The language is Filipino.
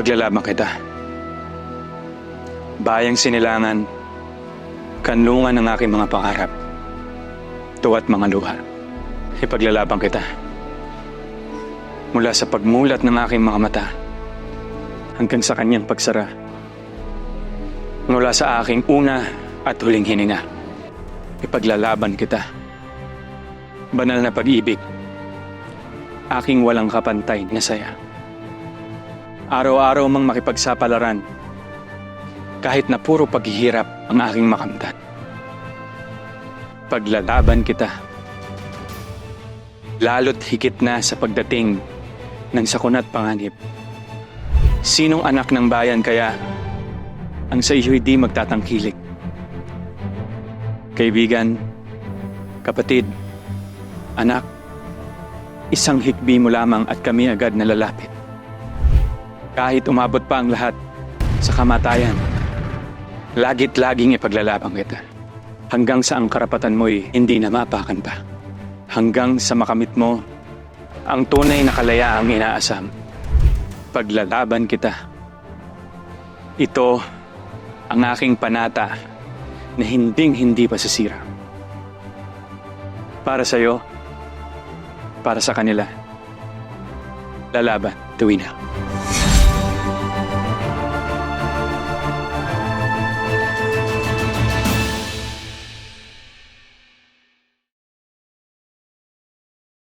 Ipaglalaban kita. Bayang sinilangan, kanlungan ng aking mga pangarap, tuwa't mga luha. Ipaglalaban kita. Mula sa pagmulat ng aking mga mata, hanggang sa kanyang pagsara. Mula sa aking una at huling hininga, ipaglalaban kita. Banal na pag-ibig, aking walang kapantay na saya. Araw-araw mang makipagsapalaran, kahit na puro paghihirap ang aking makamtan. Paglalaban kita, lalo't higit na sa pagdating ng sakunat panganib. Sinong anak ng bayan kaya ang sa iyo'y di magtatangkilik? Kaibigan, kapatid, anak, isang hikbi mo lamang at kami agad na lalapit. Kahit umabot pa ang lahat sa kamatayan, lagit-laging ipaglalaban kita. Hanggang sa ang karapatan mo'y hindi na maapakan pa. Hanggang sa makamit mo ang tunay na kalayaang inaasam. Paglalaban kita. Ito ang aking panata na hinding-hindi pasisira. Para sa'yo, para sa kanila, lalaban, tuwina.